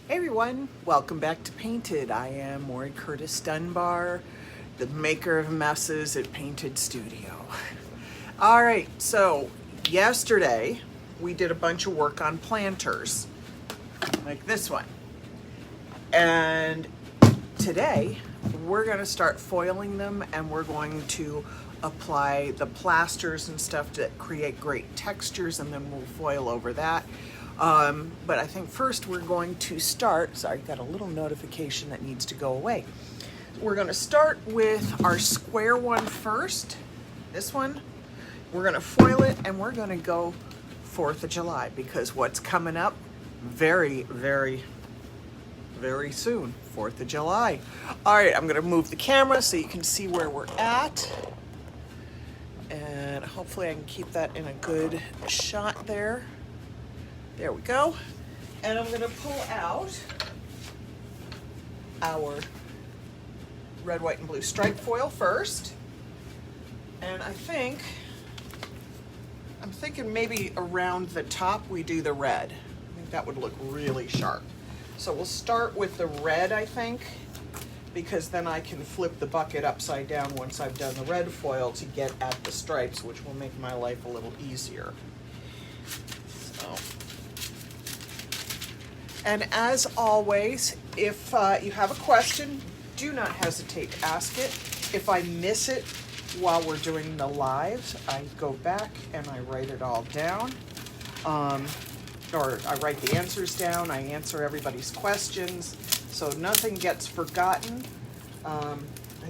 Hey everyone, welcome back to Painted. I am Maury Curtis Dunbar, the maker of messes at Painted Studio. All right, so yesterday we did a bunch of work on planters, like this one. And today we're going to start foiling them, and we're going to apply the plasters and stuff that create great textures, and then we'll foil over that. But I think first we're going to start, sorry, got a little notification that needs to go away. We're going to start with our square one first, this one. We're going to foil it, and we're going to go 4th of July, because what's coming up very, very, very soon, 4th of July. All right, I'm going to move the camera so you can see where we're at. And hopefully I can keep that in a good shot there. There we go. And I'm gonna pull out our red, white, and blue stripe foil first. And I'm thinking maybe around the top we do the red. I think that would look really sharp. So we'll start with the red, I think, because then I can flip the bucket upside down once I've done the red foil to get at the stripes, which will make my life a little easier. So. And as always, if you have a question, do not hesitate to ask it. If I miss it while we're doing the lives, I go back and I write it all down. Or I write the answers down, I answer everybody's questions, so nothing gets forgotten. I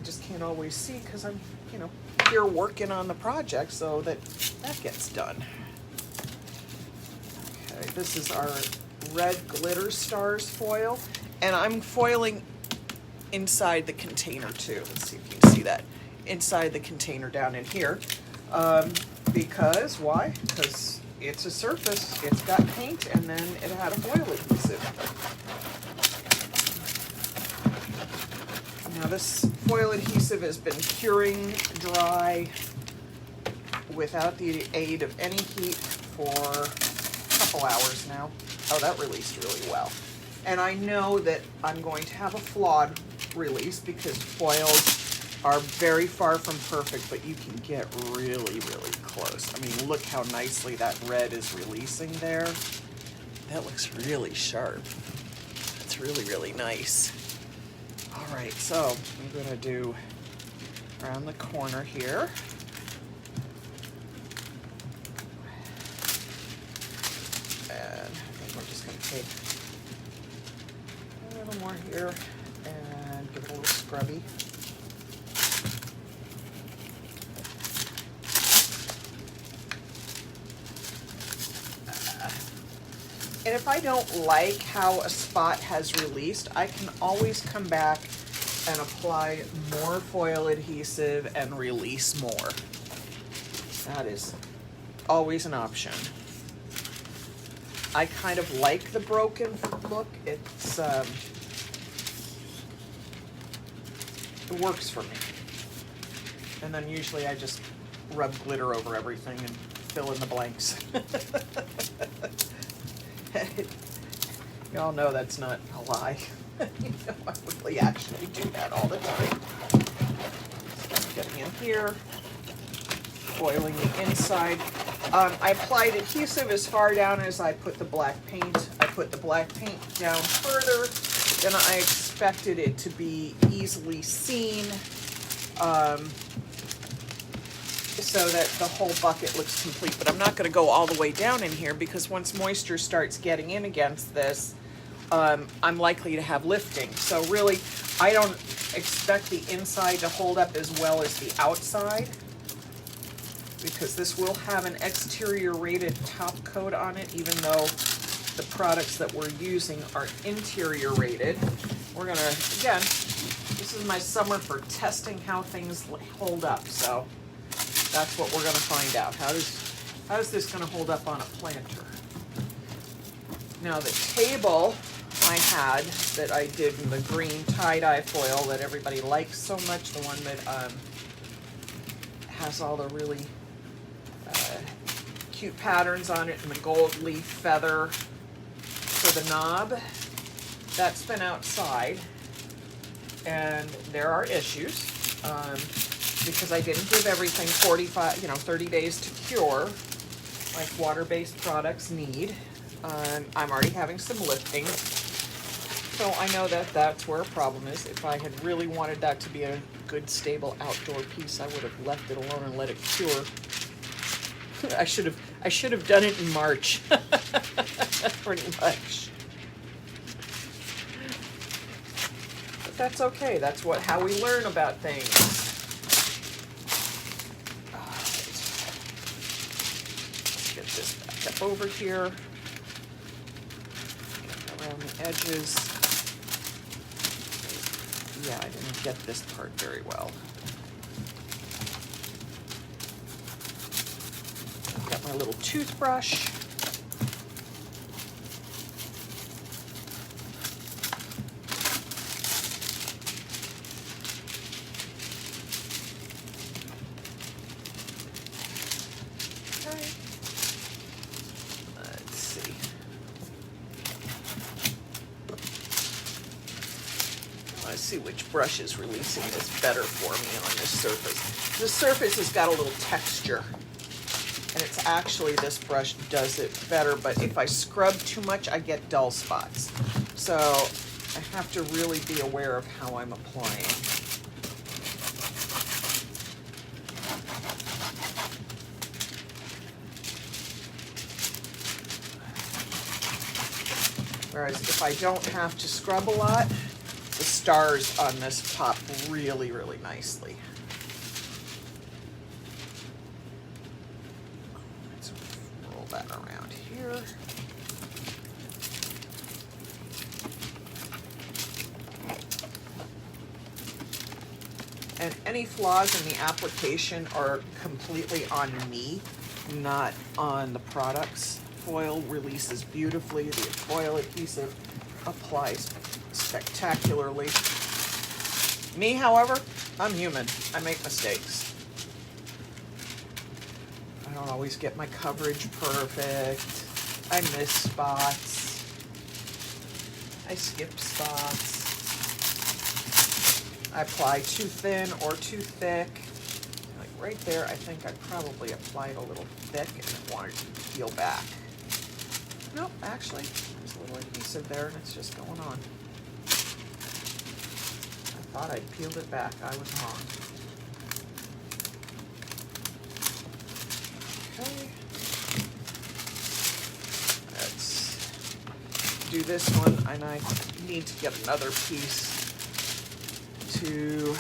just can't always see because I'm, here working on the project so that gets done. Okay, this is our red glitter stars foil, and I'm foiling inside the container too. Let's see if you can see that inside the container down in here. Because why? Because it's a surface, it's got paint, and then it had a foil adhesive. Now this foil adhesive has been curing dry without the aid of any heat for a couple hours now. Oh, that released really well. And I know that I'm going to have a flawed release because foils are very far from perfect, but you can get really, really close. I mean, look how nicely that red is releasing there. That looks really sharp. That's really, really nice. All right, so I'm gonna do around the corner here. We're just going to take a little more here and give it a little scrubby. And if I don't like how a spot has released, I can always come back and apply more foil adhesive and release more. That is always an option. I kind of like the broken look. It's it works for me. And then usually I just rub glitter over everything and fill in the blanks. Y'all know that's not a lie. I really actually do that all the time. So I'm getting in here, foiling the inside. I applied adhesive as far down as I put the black paint. I put the black paint down further than I expected it to be easily seen, so that the whole bucket looks complete. But I'm not going to go all the way down in here because once moisture starts getting in against this, I'm likely to have lifting. So really, I don't expect the inside to hold up as well as the outside, because this will have an exterior rated top coat on it, even though the products that we're using are interior rated. We're gonna, again, this is my summer for testing how things hold up, so that's what we're gonna find out. How is this gonna hold up on a planter? Now the table I had that I did in the green tie-dye foil that everybody likes so much, the one that has all the really cute patterns on it and the gold leaf feather for the knob. that's been outside, and there are issues, because I didn't give everything 30 days to cure, like water-based products need. I'm already having some lifting, so I know that that's where a problem is. If I had really wanted that to be a good, stable outdoor piece, I would have left it alone and let it cure. I should have done it in March, pretty much. But that's okay. That's how we learn about things. All right. Let's get this back up over here. Get around the edges. Yeah, I didn't get this part very well. I've got my little toothbrush. Okay. Let's see. Let's see which brush is releasing this better for me on this surface. This surface has got a little texture, and it's actually, this brush does it better, but if I scrub too much, I get dull spots. So I have to really be aware of how I'm applying. Whereas if I don't have to scrub a lot, the stars on this pop really, really nicely. Let's roll that around here. And any flaws in the application are completely on me, not on the products. Foil releases beautifully. The foil adhesive applies spectacularly. Me, however, I'm human. I make mistakes. I don't always get my coverage perfect. I miss spots. I skip spots. I apply too thin or too thick. Like right there, I think I probably applied a little thick and it wanted to peel back. Nope, actually, there's a little adhesive there and it's just going on. I thought I'd peeled it back. I was wrong. Okay. Let's do this one, and I need to get another piece to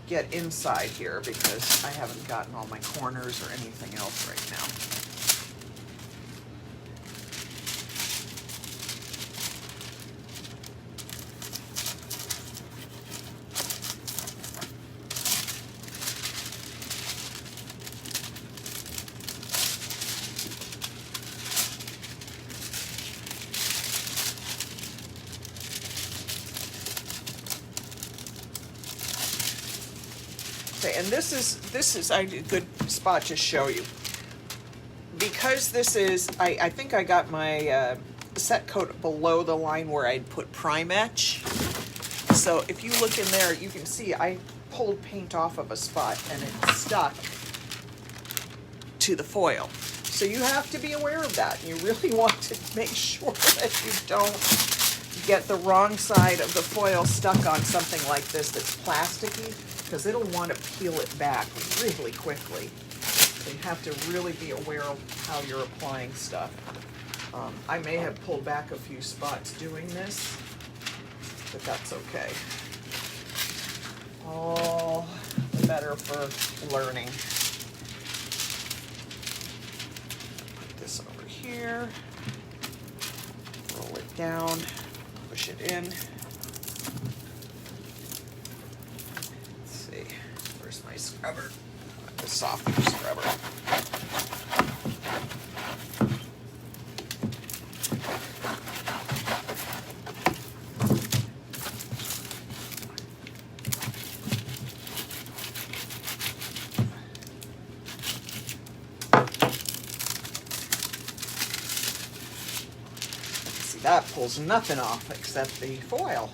get inside here because I haven't gotten all my corners or anything else right now. Okay, and this is a good spot to show you. Because this is, I think I got my set coat below the line where I'd put Prime-Etch. So if you look in there, you can see I pulled paint off of a spot and it stuck to the foil. So you have to be aware of that. You really want to make sure that you don't get the wrong side of the foil stuck on something like this that's plasticky, because it'll want to peel it back really quickly. So you have to really be aware of how you're applying stuff. I may have pulled back a few spots doing this, but that's okay. All the better for learning. Put this over here, roll it down, push it in. Where's my scrubber? The softer scrubber. Let's see that pulls nothing off except the foil,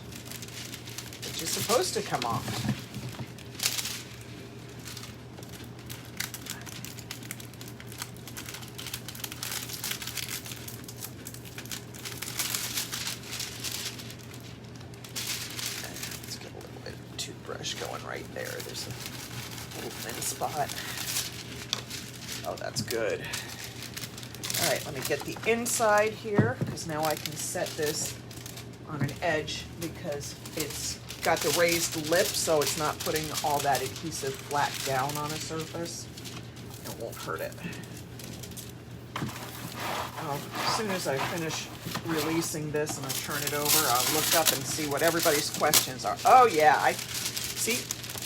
which is supposed to come off. Let's get a little bit of toothbrush going right there. There's a little thin spot. Oh, that's good. All right, let me get the inside here, because now I can set this on an edge because it's got the raised lip, so it's not putting all that adhesive flat down on a surface. It won't hurt it. As soon as I finish releasing this and I turn it over, I'll look up and see what everybody's questions are. Oh yeah, I see,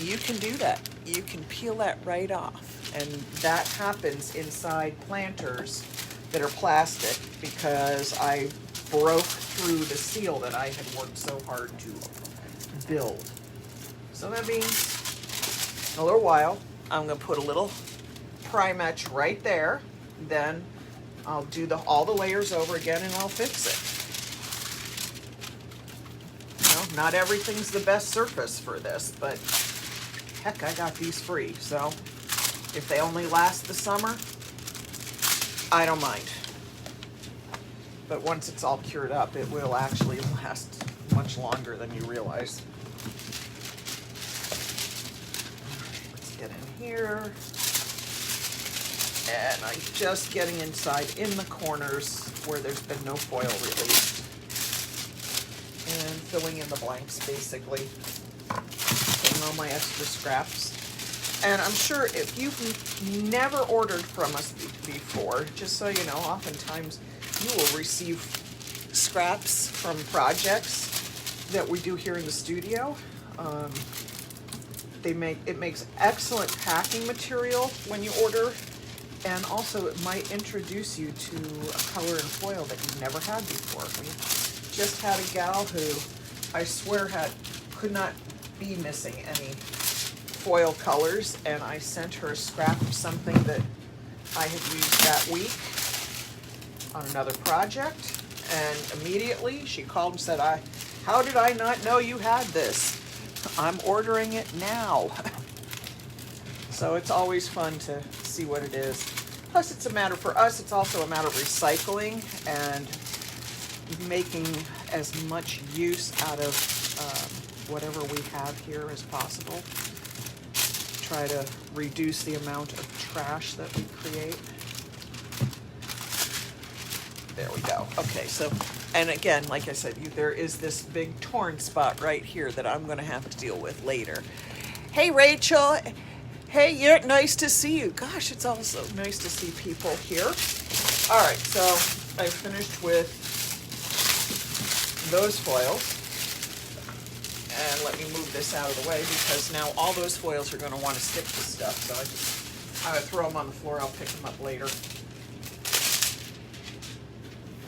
you can do that. You can peel that right off. And that happens inside planters that are plastic because I broke through the seal that I had worked so hard to build. So that means in a little while, I'm gonna put a little Primetch right there. Then I'll do all the layers over again and I'll fix it. You know, not everything's the best surface for this, but heck, I got these free. So if they only last the summer, I don't mind. But once it's all cured up, it will actually last much longer than you realize. Let's get in here. And I'm just getting inside in the corners where there's been no foil released. And filling in the blanks, basically. Taking all my extra scraps. And I'm sure if you've never ordered from us before, just so you know, oftentimes you will receive scraps from projects that we do here in the studio. It makes excellent packing material when you order, and also it might introduce you to a color and foil that you've never had before. We just had a gal who I swear could not be missing any foil colors, and I sent her a scrap of something that I had used that week on another project, and immediately she called and said, how did I not know you had this? I'm ordering it now. So it's always fun to see what it is. Plus it's a matter, for us, it's also a matter of recycling and making as much use out of whatever we have here as possible. Try to reduce the amount of trash that we create. There we go. Okay, so, and again, like I said, there is this big torn spot right here that I'm going to have to deal with later. Hey, Rachel. Hey, yeah, nice to see you. Gosh, it's also nice to see people here. All right, so I finished with those foils. And let me move this out of the way because now all those foils are going to want to stick to stuff. So I throw them on the floor. I'll pick them up later.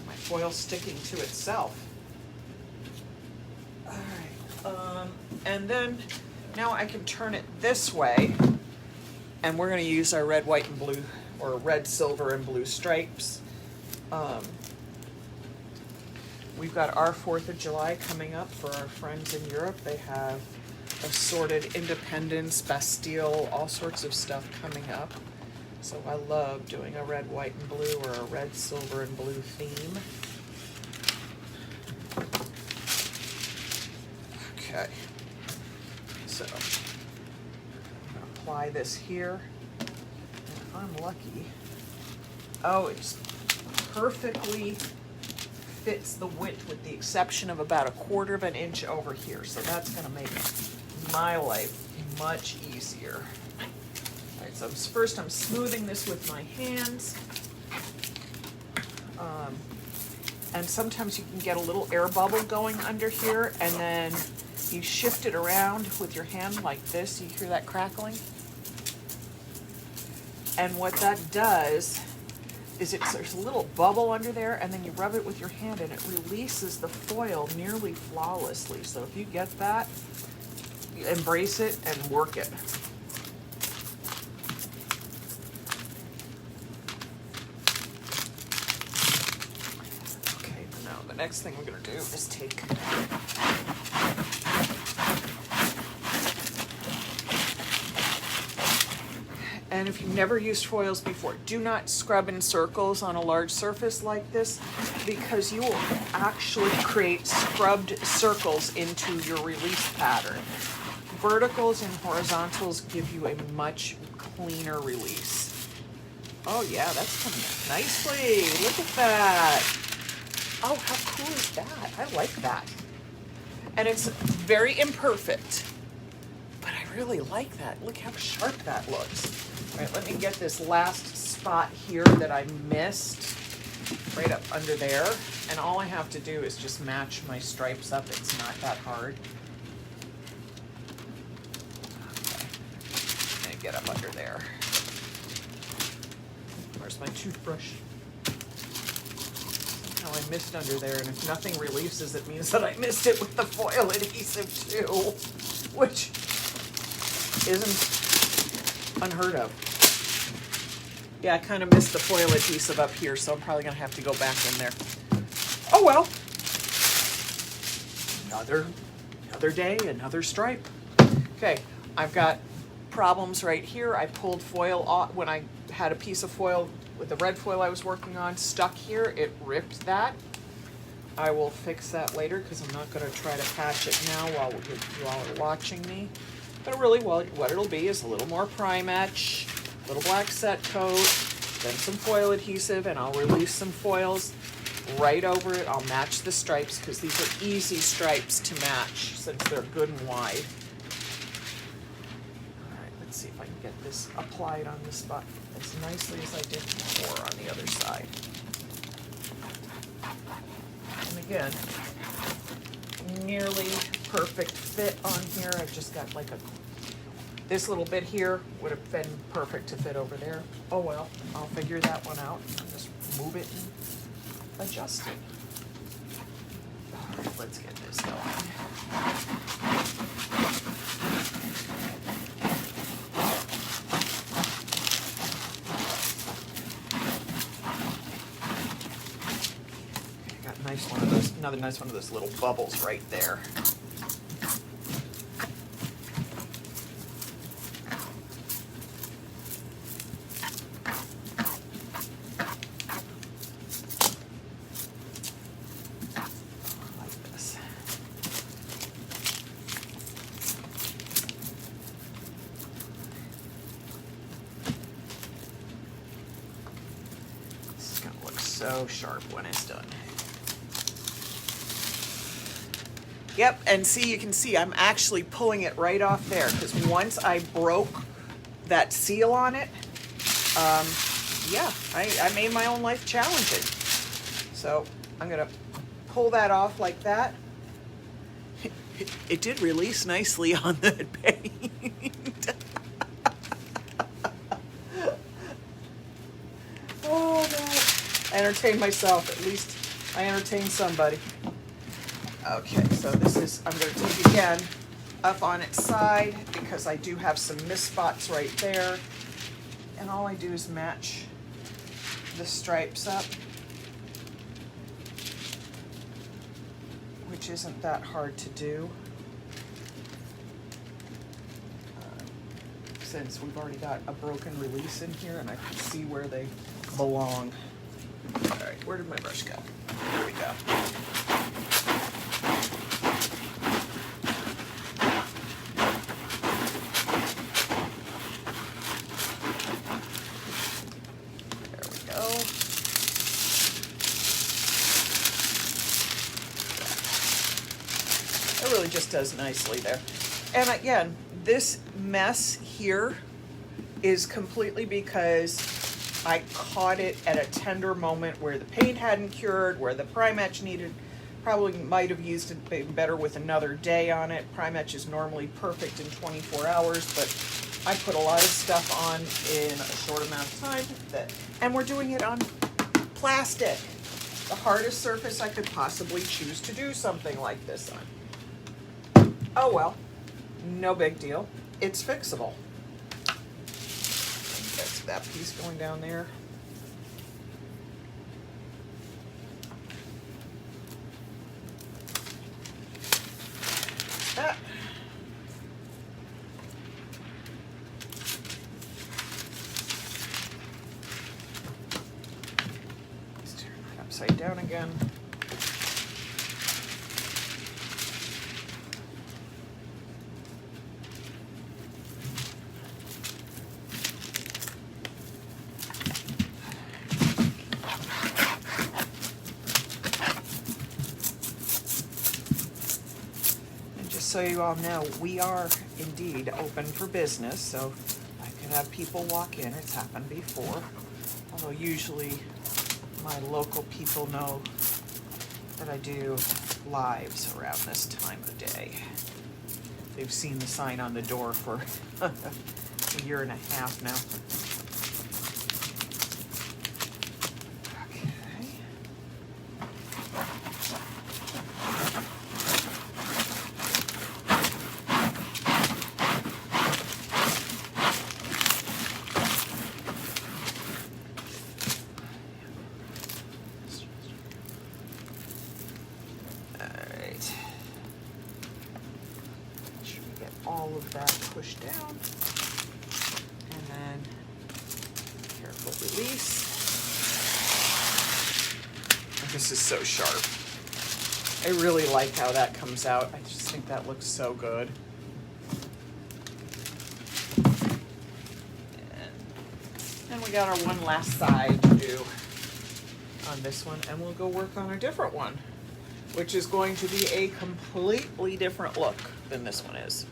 My foil sticking to itself. All right. And then now I can turn it this way. And we're going to use our red, white, and blue, or red, silver, and blue stripes. We've got our 4th of July coming up for our friends in Europe. They have assorted Independence, Bastille, all sorts of stuff coming up. So I love doing a red, white, and blue, or a red, silver, and blue theme. Okay. So I'm going to apply this here. And if I'm lucky, oh, it's perfectly fits the width with the exception of about 1/4 of an inch over here. So that's going to make my life much easier. All right, so first I'm smoothing this with my hands. And sometimes you can get a little air bubble going under here, and then you shift it around with your hand like this. You hear that crackling? And what that does is there's a little bubble under there, and then you rub it with your hand and it releases the foil nearly flawlessly. So if you get that, you embrace it and work it. Okay, now Now, the next thing we're going to do is take and if you've never used foils before, do not scrub in circles on a large surface like this, because you will actually create scrubbed circles into your release pattern. Verticals and horizontals give you a much cleaner release. Oh yeah, that's coming out nicely. Look at that. Oh, how cool is that? I like that. And it's very imperfect, but I really like that. Look how sharp that looks. All right, let me get this last spot here that I missed, right up under there. And all I have to do is just match my stripes up. It's not that hard. Okay. And get up under there. Where's my toothbrush? Somehow I missed under there, and if nothing releases, it means that I missed it with the foil adhesive too, which isn't unheard of. Yeah, I kind of missed the foil adhesive up here, so I'm probably going to have to go back in there. Oh well. Another day, another stripe. Okay, I've got problems right here. I pulled foil off when I had a piece of foil with the red foil I was working on stuck here. It ripped that. I will fix that later because I'm not going to try to patch it now while you all are watching me. But really, what it'll be is a little more Primatch, a little black set coat, then some foil adhesive, and I'll release some foils right over it. I'll match the stripes because these are easy stripes to match since they're good and wide. All right, let's see if I can get this applied on this spot as nicely as I did before on the other side. And again, nearly perfect fit on here. I've just got like this little bit here would have been perfect to fit over there. Oh well, I'll figure that one out. I'll just move it and adjust it. All right, let's get this going. Nice one of those, another nice one of those little bubbles right there. Like this. This is gonna look so sharp when it's done. Yep, and see, you can see I'm actually pulling it right off there because once I broke that seal on it, yeah, I made my own life challenging. So I'm gonna pull that off like that. It did release nicely on that paint. Oh, God. I entertained myself. At least I entertained somebody. Okay, so this is, I'm going to take again up on its side because I do have some missed spots right there. And all I do is match the stripes up, which isn't that hard to do since we've already got a broken release in here and I can see where they belong. All right, where did my brush go? There we go. Just does nicely there. And again, this mess here is completely because I caught it at a tender moment where the paint hadn't cured, where the Primatch probably might have used it better with another day on it. Primatch is normally perfect in 24 hours, but I put a lot of stuff on in a short amount of time, and we're doing it on plastic, the hardest surface I could possibly choose to do something like this on. Oh well, no big deal. It's fixable. That's that piece going down there. that. Let's turn that upside down again. So you all know, we are indeed open for business, so I could have people walk in. It's happened before. Although usually my local people know that I do lives around this time of day. They've seen the sign on the door for a year and a half now. All of that pushed down, and then careful release. This is so sharp. I really like how that comes out. I just think that looks so good. And we got our one last side to do on this one, and we'll go work on a different one, which is going to be a completely different look than this one is.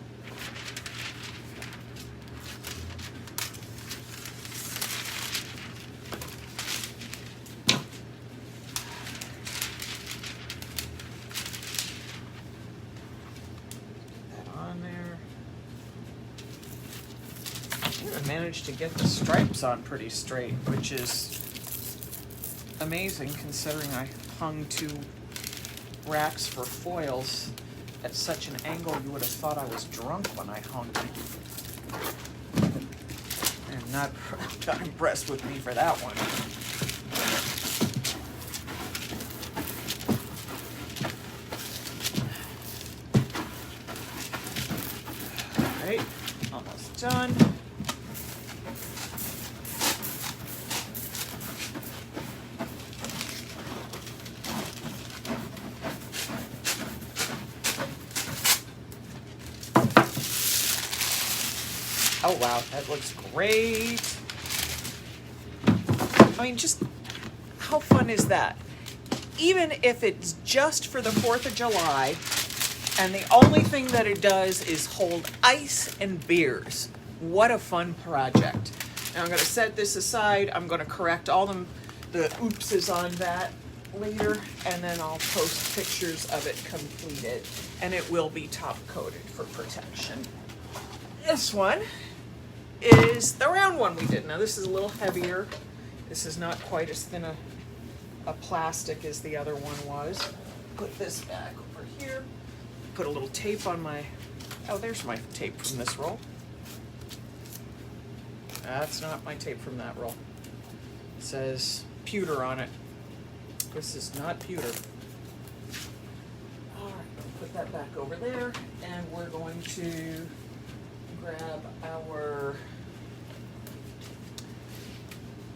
Managed to get the stripes on pretty straight, which is amazing considering I hung 2 racks for foils at such an angle you would have thought I was drunk when I hung them. And not impressed with me for that one. All right, almost done. Oh wow, that looks great. I mean, just how fun is that? Even if it's just for the 4th of July, and the only thing that it does is hold ice and beers. What a fun project. Now I'm gonna set this aside. I'm gonna correct all the oopses on that later, and then I'll post pictures of it completed, and it will be top coated for protection. This one is the round one we did. Now this is a little heavier. This is not quite as thin a plastic as the other one was. Put this back over here. Put a little tape on my, oh, there's my tape from this roll. That's not my tape from that roll. It says pewter on it. This is not pewter. All right, put that back over there, and we're going to grab our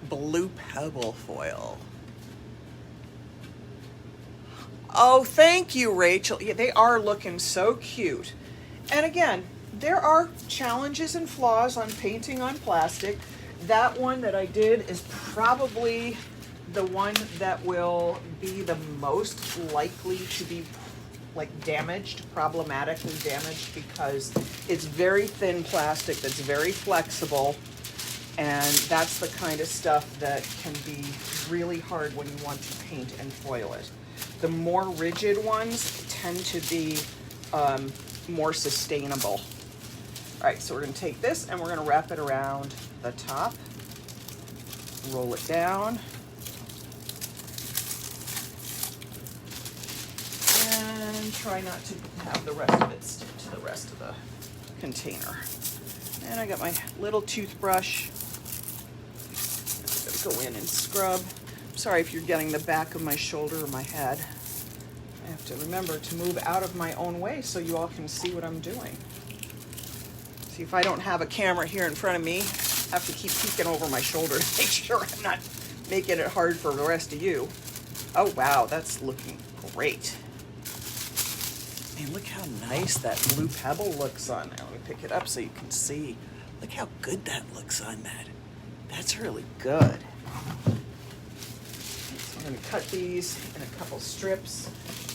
blue pebble foil. Oh, thank you, Rachel. Yeah, they are looking so cute. And again, there are challenges and flaws on painting on plastic. That one that I did is probably the one that will be the most likely to be like damaged, problematically damaged, because it's very thin plastic that's very flexible, and that's the kind of stuff that can be really hard when you want to paint and foil it. The more rigid ones tend to be more sustainable. All right, so we're gonna take this and we're gonna wrap it around the top, roll it down, and try not to have the rest of it stick to the rest of the container. And I got my little toothbrush. I'm gonna go in and scrub. I'm sorry if you're getting the back of my shoulder or my head. I have to remember to move out of my own way so you all can see what I'm doing. See, if I don't have a camera here in front of me, I have to keep peeking over my shoulder to make sure I'm not making it hard for the rest of you. Oh wow, that's looking great. And look how nice that blue pebble looks on there. Let me pick it up so you can see. Look how good that looks on that. That's really good. So I'm going to cut these in a couple strips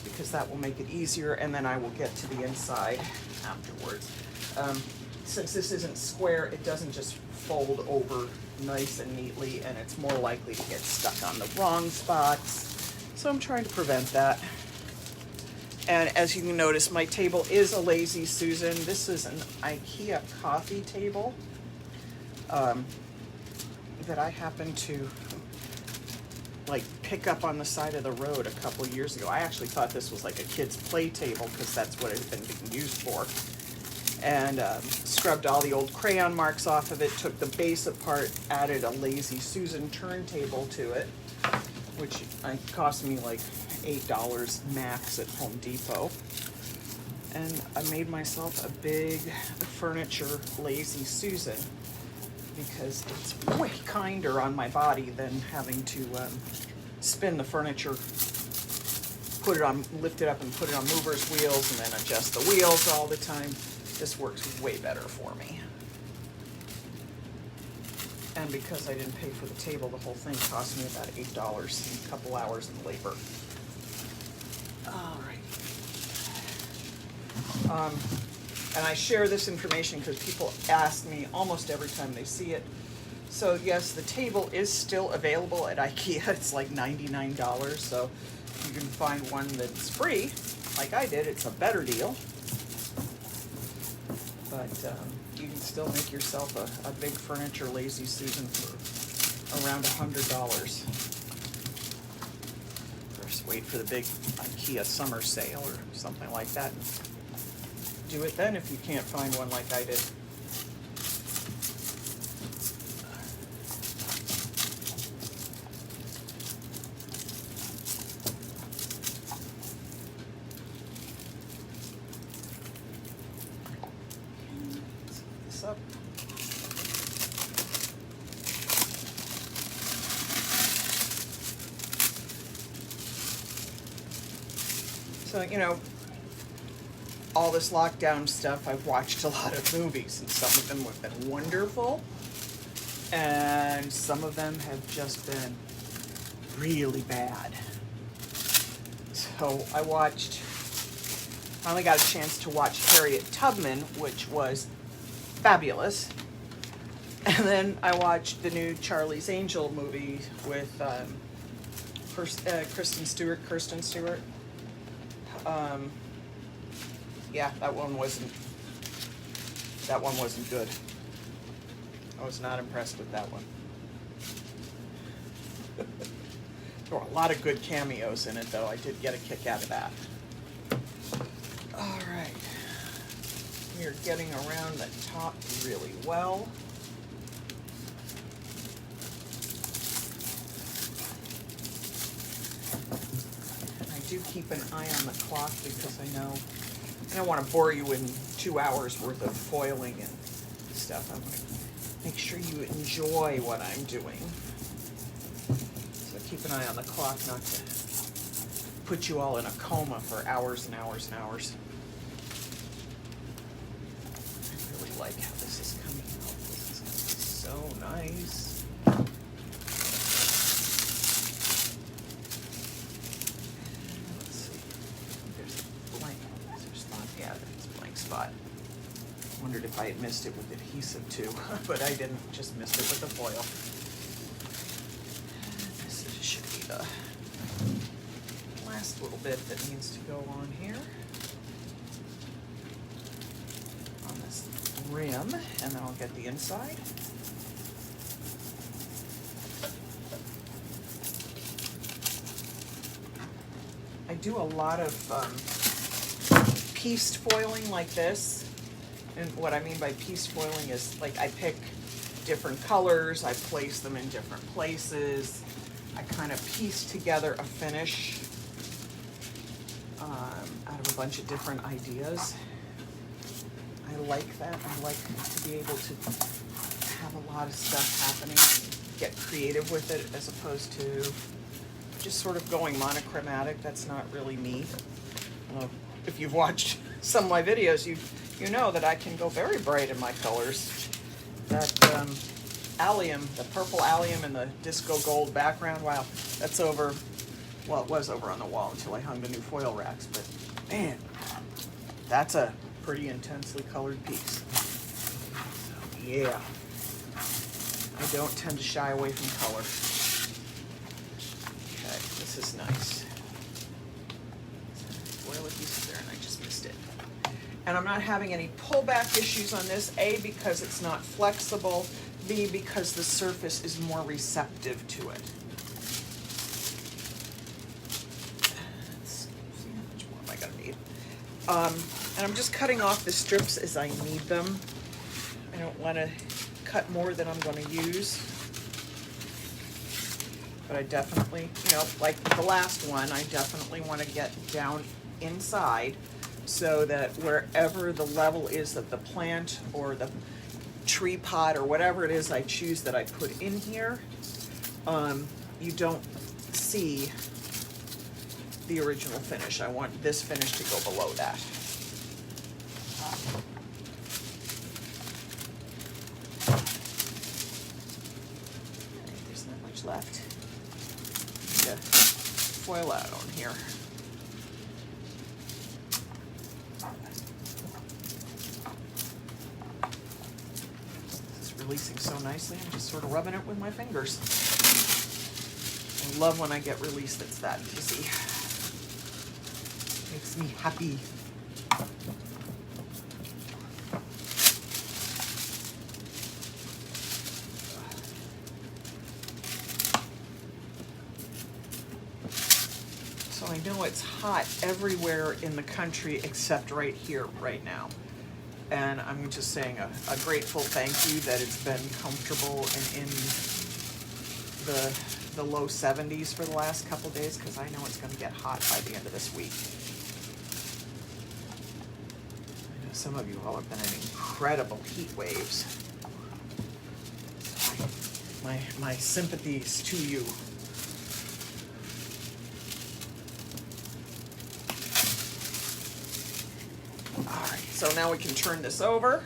because that will make it easier, and then I will get to the inside afterwards. Since this isn't square, it doesn't just fold over nice and neatly, and it's more likely to get stuck on the wrong spots. So I'm trying to prevent that. And as you can notice, my table is a Lazy Susan. This is an IKEA coffee table that I happened to like pick up on the side of the road a couple years ago. I actually thought this was like a kid's play table because that's what it had been being used for. And scrubbed all the old crayon marks off of it, took the base apart, added a Lazy Susan turntable to it, which cost me like $8 max at Home Depot. And I made myself a big furniture Lazy Susan because it's way kinder on my body than having to spin the furniture, put it on, lift it up and put it on movers wheels and then adjust the wheels all the time. This works way better for me. And because I didn't pay for the table, the whole thing cost me about $8 and a couple hours in labor. All right. And I share this information because people ask me almost every time they see it. So yes, the table is still available at IKEA. It's like $99, so you can find one that's free, like I did. It's a better deal. But you can still make yourself a big furniture Lazy Susan for around $100. First, wait for the big IKEA summer sale or something like that. And do it then if you can't find one like I did. Up. So, you know, all this lockdown stuff, I've watched a lot of movies, and some of them have been wonderful, and some of them have just been really bad. So I finally got a chance to watch Harriet Tubman, which was fabulous. And then I watched the new Charlie's Angel movie with Kristen Stewart. Yeah, that one wasn't good. I was not impressed with that one. There were a lot of good cameos in it, though. I did get a kick out of that. All right. We are getting around the top really well. I do keep an eye on the clock because I don't want to bore you in 2 hours worth of foiling and stuff. I want to make sure you enjoy what I'm doing. So keep an eye on the clock not to put you all in a coma for hours and hours and hours. Like how this is coming out. This is going to be so nice. Let's see. There's a blank. Is there a spot? Yeah, there's a blank spot. Wondered if I had missed it with adhesive too, but I didn't. Just missed it with the foil. This should be the last little bit that needs to go on here. Rim, and then I'll get the inside. I do a lot of pieced foiling like this, and what I mean by pieced foiling is like I pick different colors, I place them in different places, I kind of piece together a finish. out of a bunch of different ideas. I like that. I like to be able to have a lot of stuff happening, get creative with it, as opposed to just sort of going monochromatic. That's not really me. If you've watched some of my videos, you know that I can go very bright in my colors. That allium, the purple allium and the disco gold background, wow, that's over, well, it was over on the wall until I hung the new foil racks, but man, that's a pretty intensely colored piece. So, yeah, I don't tend to shy away from color. Okay, this is nice. Foil adhesive there, and I just missed it. And I'm not having any pullback issues on this, A, because it's not flexible, B, because the surface is more receptive to it. Let's see, how much more am I gonna need? And I'm just cutting off the strips as I need them. I don't wanna cut more than I'm gonna use. But I definitely, you know, like the last one, I definitely wanna get down inside so that wherever the level is that the plant or the tree pot or whatever it is I choose that I put in here, you don't see the original finish. I want this finish to go below that. There's not much left. Need to foil out on here. Releasing so nicely, I'm just sort of rubbing it with my fingers. I love when I get release that's that easy. Makes me happy. So I know it's hot everywhere in the country except right here, right now. And I'm just saying a grateful thank you that it's been comfortable and in the low 70s for the last couple days, because I know it's going to get hot by the end of this week. I know some of you all have been in incredible heat waves. So my sympathies to you. So now we can turn this over,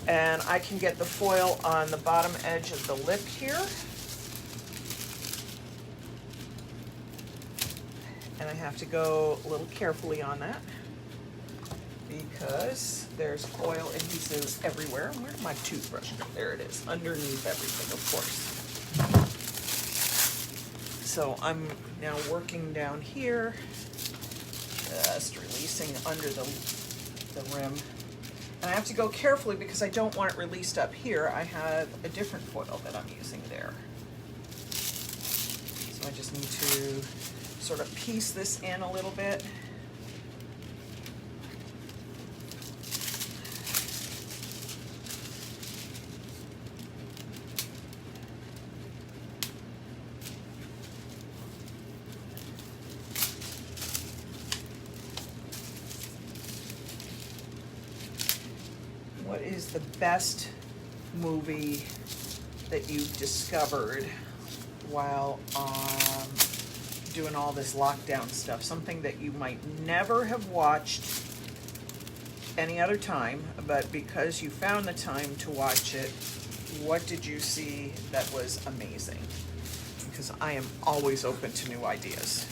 and I can get the foil on the bottom edge of the lip here. And I have to go a little carefully on that because there's foil adhesive everywhere. Where's my toothbrush? There it is, underneath everything, of course. So I'm now working down here, just releasing under the rim. And I have to go carefully because I don't want it released up here. I have a different foil that I'm using there. So I just need to sort of piece this in a little bit. What is the best movie that you've discovered while doing all this lockdown stuff? Something that you might never have watched any other time, but because you found the time to watch it, what did you see that was amazing? Because I am always open to new ideas.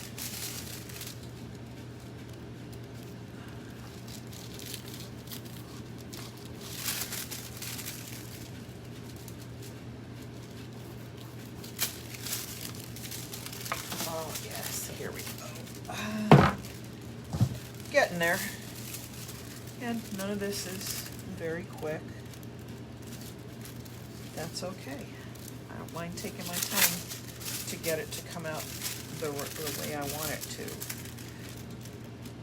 Here we go. Getting there. And none of this is very quick. That's okay. I don't mind taking my time to get it to come out the way I want it to.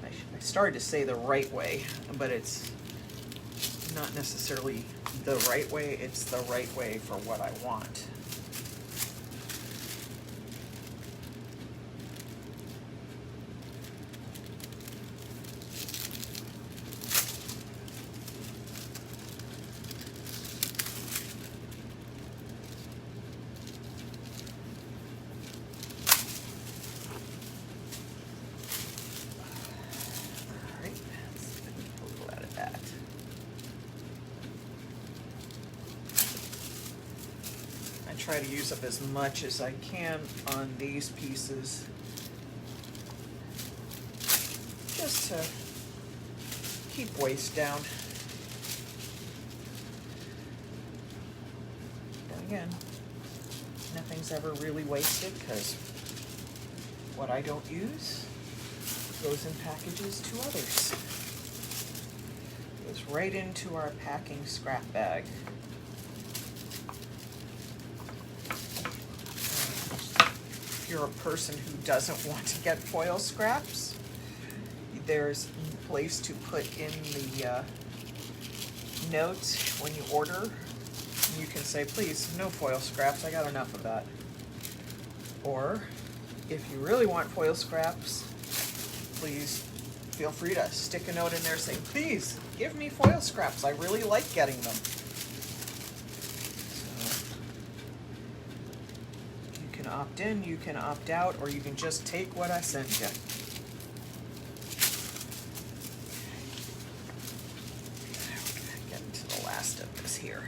I started to say the right way, but it's not necessarily the right way. It's the right way for what I want. try to use up as much as I can on these pieces, just to keep waste down. And again, nothing's ever really wasted, because what I don't use goes in packages to others. Goes right into our packing scrap bag. If you're a person who doesn't want to get foil scraps, there's a place to put in the notes when you order. You can say, please, no foil scraps, I got enough of that. Or, if you really want foil scraps, please feel free to stick a note in there saying, please, give me foil scraps, I really like getting them. So, you can opt in, you can opt out, or you can just take what I send you. Getting to the last of this here.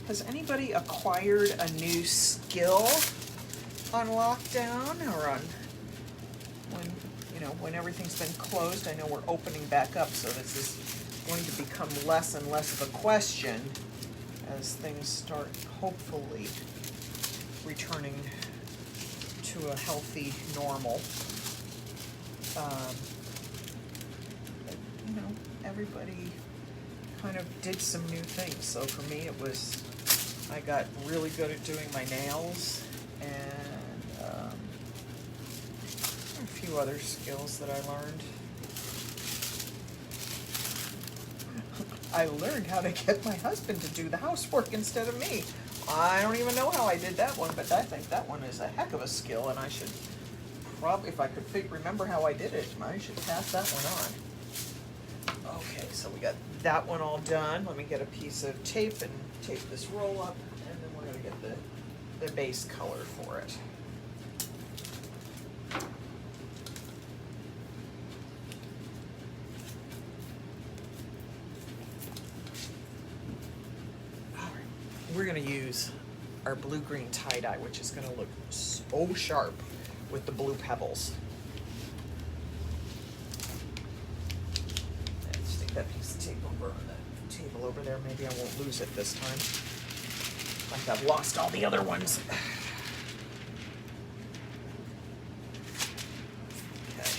Has anybody acquired a new skill on lockdown, or on when everything's been closed? I know we're opening back up, so this is going to become less and less of a question as things start hopefully returning to a healthy normal. Everybody kind of did some new things. So for me, I got really good at doing my nails, and a few other skills that I learned. I learned how to get my husband to do the housework instead of me. I don't even know how I did that one, but I think that one is a heck of a skill, and I should probably, if I could remember how I did it, I should pass that one on. Okay, so we got that one all done. Let me get a piece of tape and tape this roll up, and then we're going to get the base color for it. All right, we're going to use our blue-green tie-dye, which is going to look so sharp with the blue pebbles. That piece of tape over on the table over there. Maybe I won't lose it this time, like I've lost all the other ones. Okay.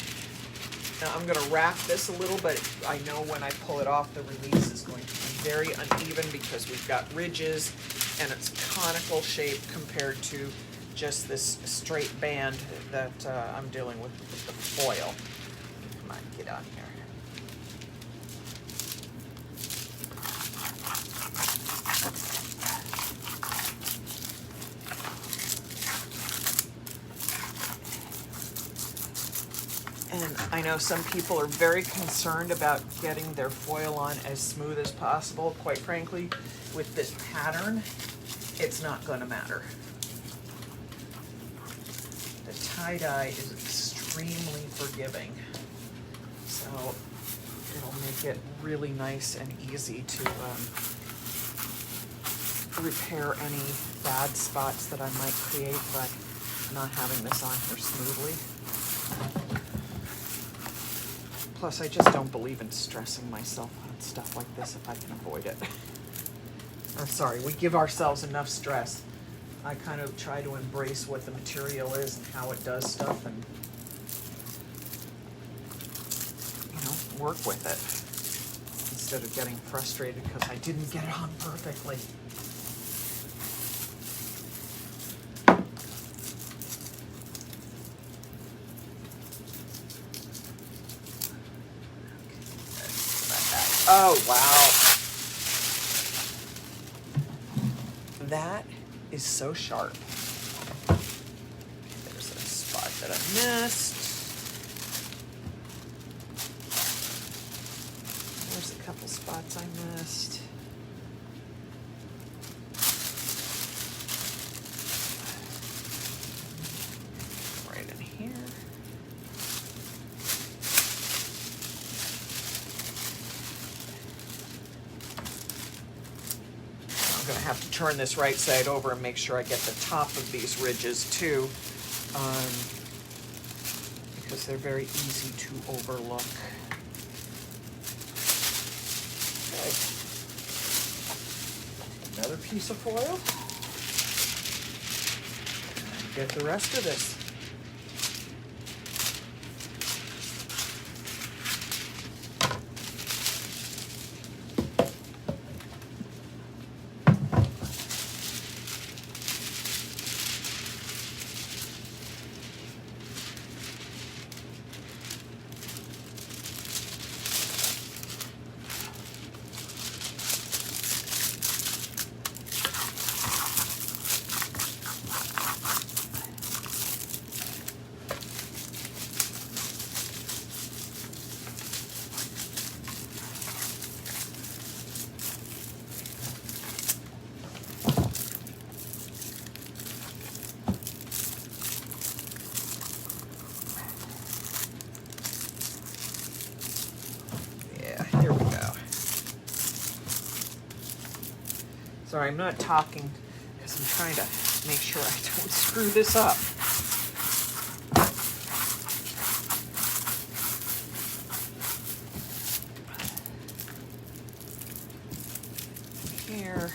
Now I'm going to wrap this a little, but I know when I pull it off, the release is going to be very uneven because we've got ridges and it's conical shape compared to just this straight band that I'm dealing with the foil. Come on, get on here. And I know some people are very concerned about getting their foil on as smooth as possible. Quite frankly, with this pattern, it's not going to matter. The tie-dye is extremely forgiving, so it'll make it really nice and easy to repair any bad spots that I might create by not having this on here smoothly. Plus, I just don't believe in stressing myself on stuff like this if I can avoid it. Or sorry, we give ourselves enough stress. I kind of try to embrace what the material is and how it does stuff, and work with it instead of getting frustrated because I didn't get it on perfectly. Oh, wow. That is so sharp. There's a spot that I missed. else I missed? Right in here. I'm going to have to turn this right side over and make sure I get the top of these ridges too, because they're very easy to overlook. Okay. Another piece of foil. Get the rest of this. Here we go. Sorry, I'm not talking because I'm trying to make sure I don't screw this up. Here,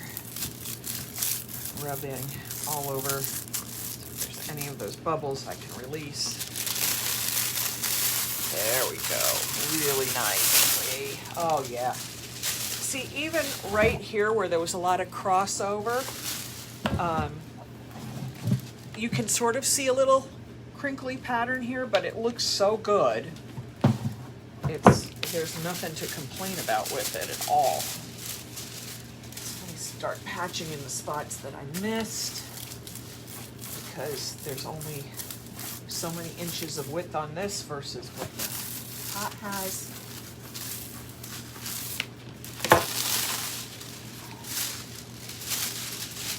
rubbing all over. So if there's any of those bubbles I can release. There we go. Really nicely. Oh yeah. See, even right here where there was a lot of crossover, you can sort of see a little crinkly pattern here, but it looks so good. There's nothing to complain about with it at all. So let me start patching in the spots that I missed, because there's only so many inches of width on this versus what the pot has.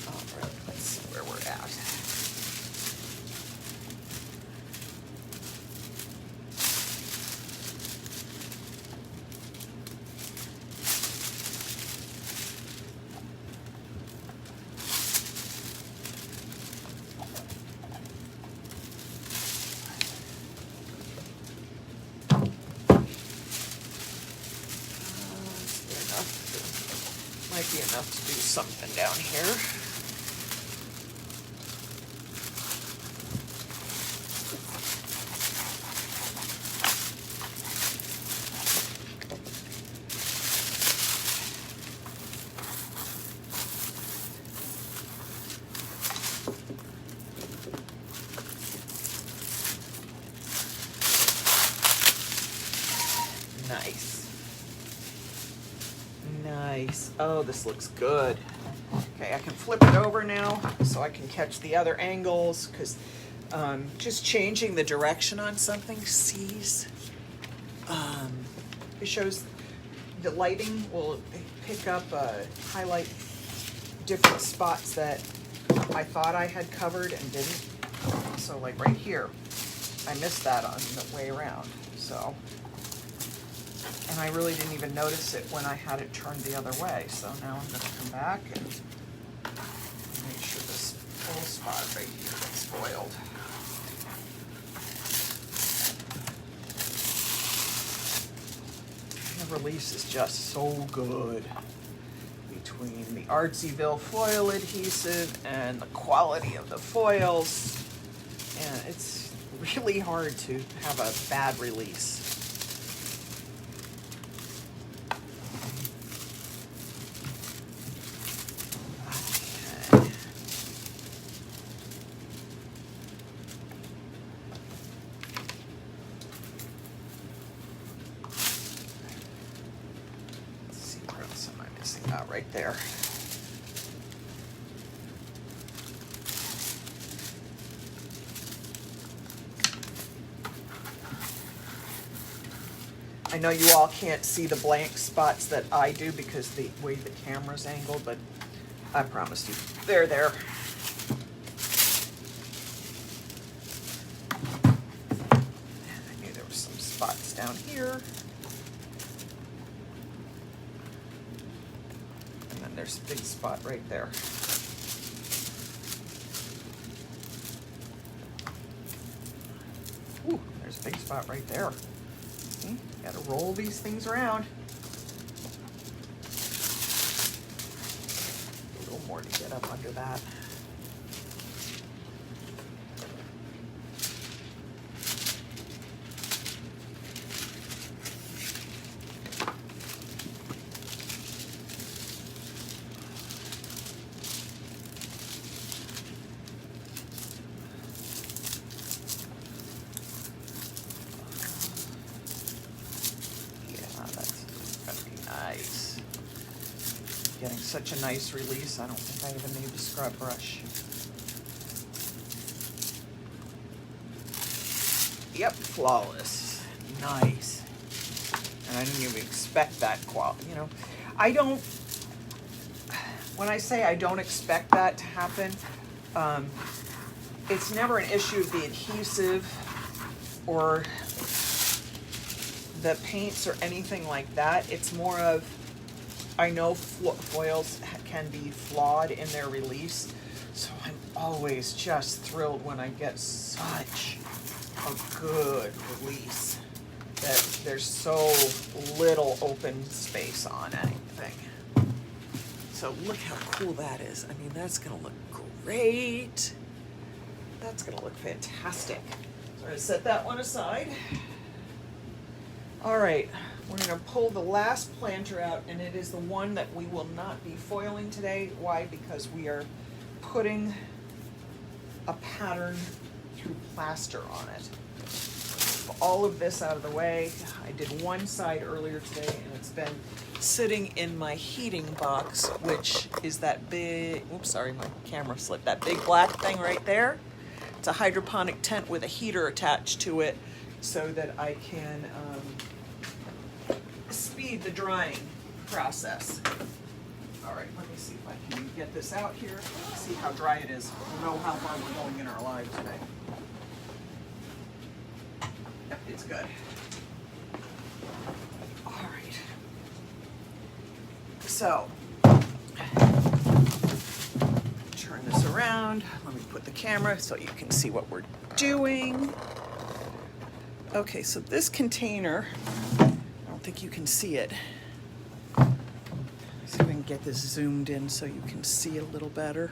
All right, let's see where we're at. Might be enough to do something down here. Nice. Nice. Oh, this looks good. Okay, I can flip it over now so I can catch the other angles, because just changing the direction on something it shows the lighting will pick up, highlight different spots that I thought I had covered and didn't. So like right here, I missed that on the way around. So. And I really didn't even notice it when I had it turned the other way. So now I'm going to come back and make sure this whole spot right here gets foiled. The release is just so good between the Artsyville foil adhesive and the quality of the foils. And it's really hard to have a bad release. Right there. I know you all can't see the blank spots that I do because the way the camera's angled, but I promise you, they're there. And I knew there were some spots down here. And then there's a big spot right there. Ooh, there's a big spot right there. See? Gotta roll these things around. A little more to get up under that. Nice. Getting such a nice release, I don't think I even need the scrub brush. Yep, flawless. Nice. And I didn't even expect that quality, you know. When I say I don't expect that to happen, it's never an issue of the adhesive or the paints or anything like that. It's more of, I know foils can be flawed in their release, so I'm always just thrilled when I get such a good release that there's so little open space on anything. So look how cool that is. I mean, that's gonna look great. That's gonna look fantastic. So I'm gonna set that one aside. All right, we're gonna pull the last planter out, and it is the one that we will not be foiling today. Why? Because we are putting a pattern through plaster on it. All of this out of the way. I did one side earlier today, and it's been sitting in my heating box, which is that big, oops, sorry, my camera slipped, that big black thing right there. It's a hydroponic tent with a heater attached to it so that I can speed the drying process. All right, let me see if I can get this out here, see how dry it is. We'll know how far we're going in our lives today. Yep, it's good. All right. So, turn this around. Let me put the camera so you can see what we're doing. Okay, so this container, I don't think you can see it. Let's see if we can get this zoomed in so you can see it a little better.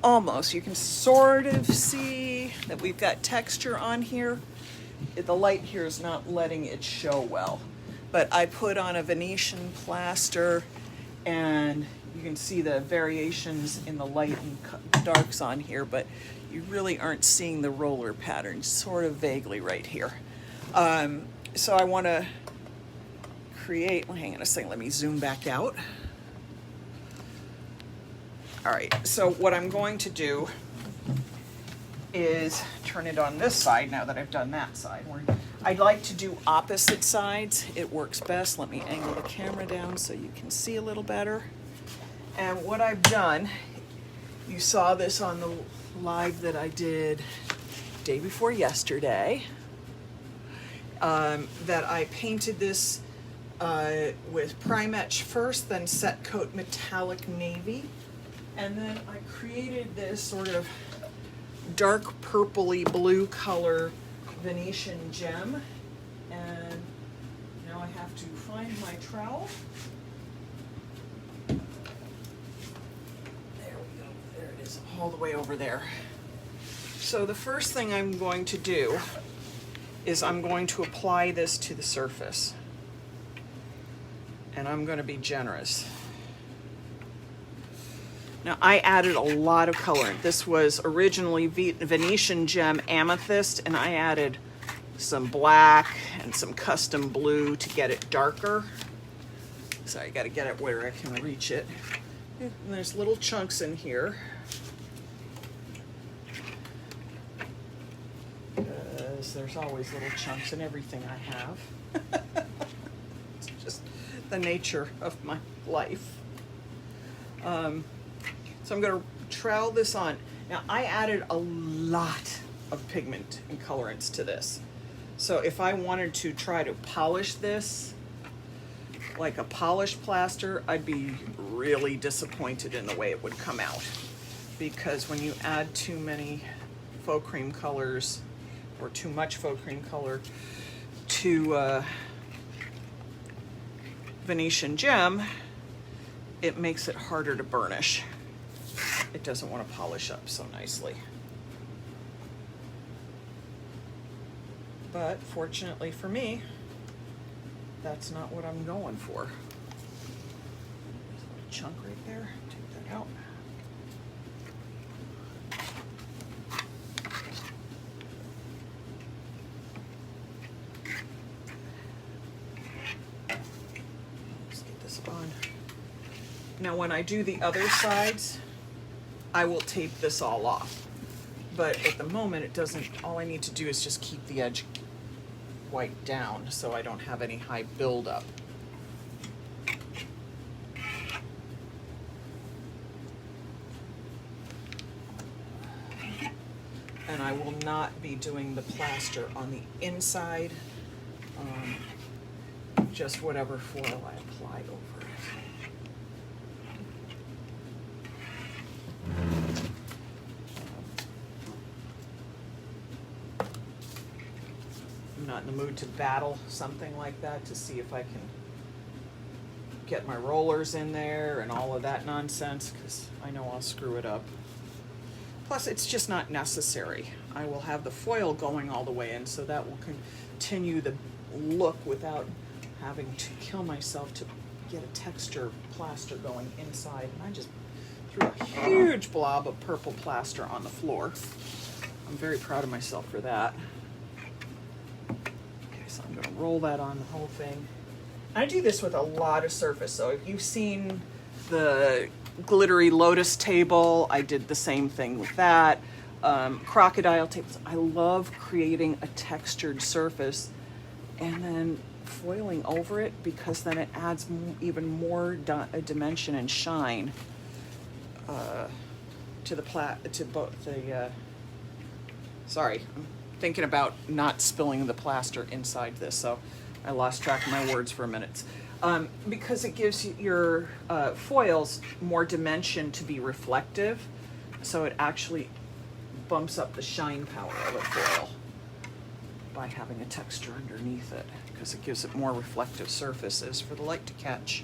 Almost, you can sort of see that we've got texture on here. The light here is not letting it show well, but I put on a Venetian plaster and you can see the variations in the light and darks on here, but you really aren't seeing the roller pattern, sort of vaguely right here. So I want to create, hang on a second, let me zoom back out. All right, so what I'm going to do is turn it on this side now that I've done that side. I'd like to do opposite sides. It works best. Let me angle the camera down so you can see a little better. And what I've done, you saw this on the live that I did day before yesterday, that I painted this with Primetch first, then Set Coat Metallic Navy. And then I created this sort of dark purpley blue color Venetian gem. And now I have to find my trowel. There we go, there it is, all the way over there. So the first thing I'm going to do is I'm going to apply this to the surface. And I'm going to be generous. Now, I added a lot of color. This was originally Venetian Gem Amethyst, and I added some black and some custom blue to get it darker. So I got to get it where I can reach it. And there's little chunks in here. because there's always little chunks in everything I have. It's just the nature of my life. So I'm going to trowel this on. Now, I added a lot of pigment and colorants to this. So if I wanted to try to polish this like a polished plaster, I'd be really disappointed in the way it would come out. Because when you add too many faux cream colors or too much faux cream color to Venetian gem, it makes it harder to burnish. It doesn't want to polish up so nicely. But fortunately for me, that's not what I'm going for. There's a little chunk right there. Take that out. Let's get this on. Now when I do the other sides, I will tape this all off. But at the moment it doesn't, all I need to do is just keep the edge white down so I don't have any high buildup. And I will not be doing the plaster on the inside, just whatever foil I applied over it. I'm not in the mood to battle something like that to see if I can get my rollers in there and all of that nonsense, because I know I'll screw it up. Plus, it's just not necessary. I will have the foil going all the way in, so that will continue the look without having to kill myself to get a texture plaster going inside. And I just threw a huge blob of purple plaster on the floor. I'm very proud of myself for that. Okay, so I'm gonna roll that on the whole thing. I do this with a lot of surface, so if you've seen the glittery lotus table, I did the same thing with that. Crocodile tables, I love creating a textured surface and then foiling over it, because then it adds even more dimension and shine to both the sorry, I'm thinking about not spilling the plaster inside this, so I lost track of my words for a minute. Because it gives your foils more dimension to be reflective, so it actually bumps up the shine power of a foil by having a texture underneath it, because it gives it more reflective surfaces for the light to catch.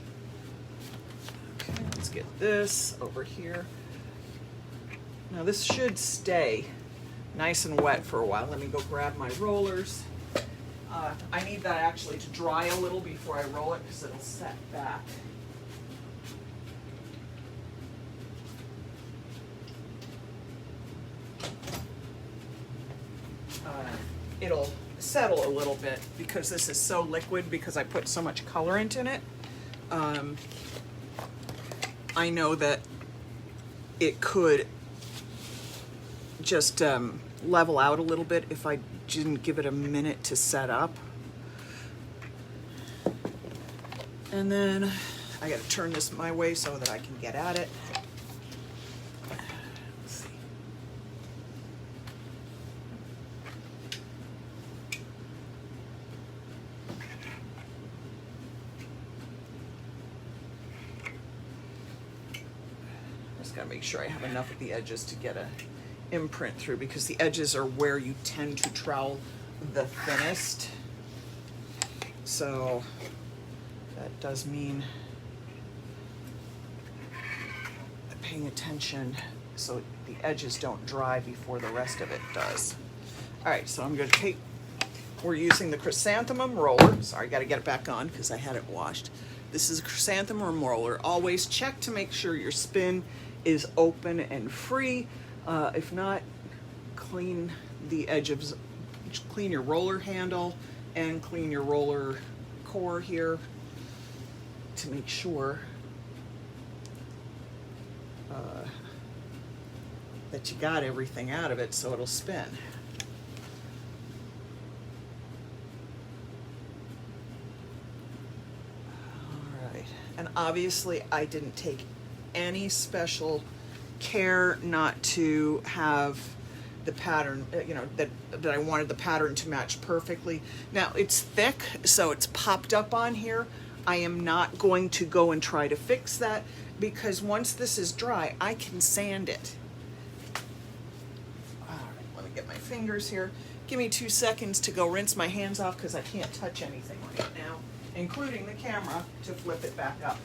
Okay, let's get this over here. Now this should stay nice and wet for a while. Let me go grab my rollers. I need that actually to dry a little before I roll it, because it'll set back. It'll settle a little bit because this is so liquid, because I put so much colorant in it. I know that it could just level out a little bit if I didn't give it a minute to set up. And then I gotta turn this my way so that I can get at it. Let's see. Just gotta make sure I have enough at the edges to get a imprint through, because the edges are where you tend to trowel the thinnest. So that does mean paying attention so the edges don't dry before the rest of it does. All right, so I'm going to take, we're using the chrysanthemum roller. Sorry, I got to get it back on because I had it washed. This is a chrysanthemum roller. Always check to make sure your spin is open and free. If not, clean the edge of, clean your roller handle and clean your roller core here to make sure that you got everything out of it so it'll spin. And obviously I didn't take any special care not to have the pattern, that I wanted the pattern to match perfectly. Now it's thick, so it's popped up on here. I am not going to go and try to fix that because once this is dry, I can sand it. All right, let me get my fingers here. Give me 2 seconds to go rinse my hands off because I can't touch anything right now, including the camera, to flip it back up.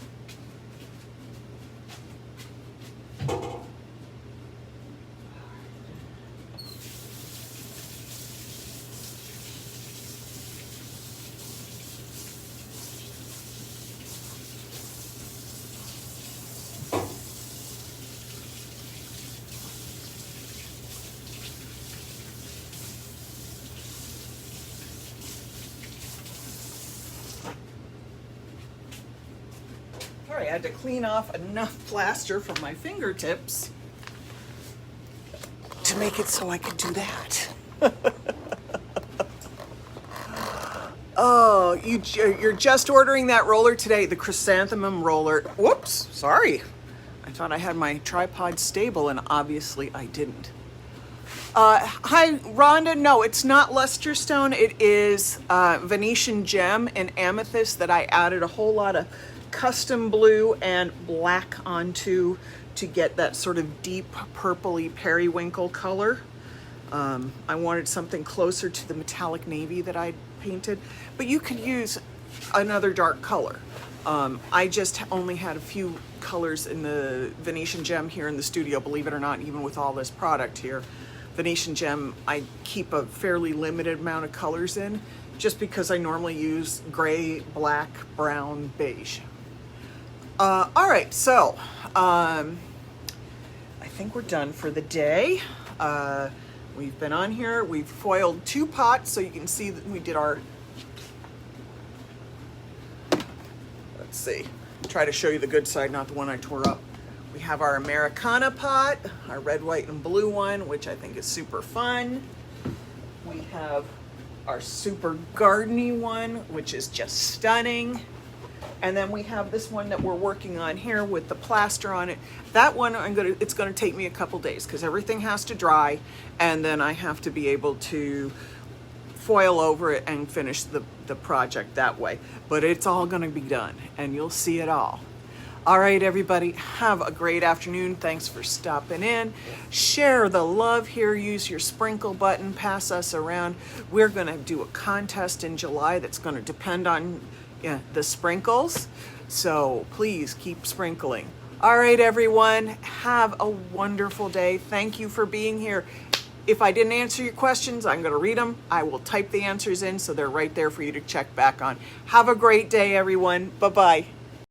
I had to clean off enough plaster from my fingertips to make it so I could do that. Oh, you're just ordering that roller today, the chrysanthemum roller. Whoops, sorry. I thought I had my tripod stable and obviously I didn't. Hi, Rhonda. No, it's not luster stone. It is Venetian gem and amethyst that I added a whole lot of custom blue and black onto to get that sort of deep purpley periwinkle color. I wanted something closer to the metallic navy that I painted, but you could use another dark color. I just only had a few colors in the Venetian gem here in the studio, believe it or not, even with all this product here. Venetian gem, I keep a fairly limited amount of colors in, just because I normally use gray, black, brown, beige. All right, so I think we're done for the day. We've been on here, we've foiled 2 pots, so you can see that we did our, let's see, try to show you the good side, not the one I tore up. We have our Americana pot, our red, white, and blue one, which I think is super fun. We have our super gardeny one, which is just stunning. And then we have this one that we're working on here with the plaster on it. That one it's gonna take me a couple days because everything has to dry, and then I have to be able to foil over it and finish the project that way. But it's all gonna be done and you'll see it all. All right, everybody, have a great afternoon. Thanks for stopping in. Share the love here. Use your sprinkle button. Pass us around. We're going to do a contest in July that's going to depend on the sprinkles. So please keep sprinkling. All right, everyone, have a wonderful day. Thank you for being here. If I didn't answer your questions, I'm going to read them. I will type the answers in so they're right there for you to check back on. Have a great day, everyone. Bye-bye.